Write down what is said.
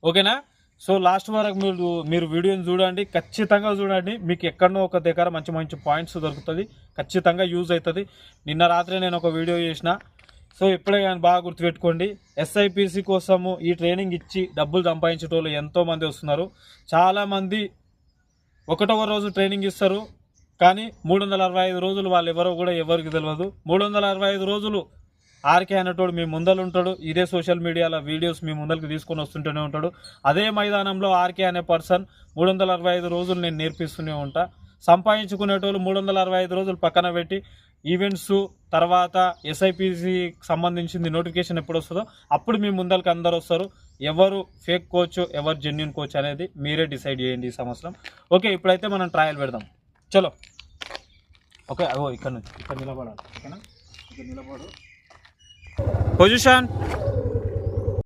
ఓకేనా. So last వరకు మీరు వీడియోని చూడండి, ఖచ్చితంగా చూడండి. మీకు ఎక్కడనో ఒక దగ్గర మంచి మంచి పాయింట్స్ దొరుకుతుంది, ఖచ్చితంగా యూజ్ అవుతుంది. నిన్న రాత్రి నేను ఒక వీడియో చేసిన. సో ఎప్పుడే కానీ బాగా గుర్తుపెట్టుకోండి, ఎస్ఐపిసి కోసము ఈ ట్రైనింగ్ ఇచ్చి డబ్బులు సంపాదించేటోళ్ళు ఎంతోమంది వస్తున్నారు. చాలామంది ఒకటవ రోజు ట్రైనింగ్ ఇస్తారు, కానీ 365 రోజులు వాళ్ళు ఎవరో కూడా ఎవరికి తెలియదు. 365 రోజులు ఆర్కే అనేటోడు మీ ముందలు ఉంటాడు, ఇదే సోషల్ మీడియాలో వీడియోస్ మీ ముందరికి తీసుకొని వస్తుంటూనే ఉంటాడు. అదే మైదానంలో ఆర్కే అనే పర్సన్ 365 రోజులు నేను నేర్పిస్తూనే ఉంటా. సంపాదించుకునేటోళ్ళు 365 రోజులు పక్కన పెట్టి ఈవెంట్స్ తర్వాత ఎస్ఐపిసికి సంబంధించింది నోటిఫికేషన్ ఎప్పుడు వస్తుందో అప్పుడు మీ ముందరికి అందరు వస్తారు. ఎవరు ఫేక్ కోచ్ ఎవరు జెన్యున్ కోచ్ అనేది మీరే డిసైడ్ చేయండి ఈ సంవత్సరం. ఓకే, ఇప్పుడైతే మనం ట్రయల్ పెడదాం. చలో. ఓకే, అగో ఇక్కడ నుంచి ఇక్కడ నిలబడాలి. ఓకేనా, ఇక్కడ నిలబడు. పొజిషన్.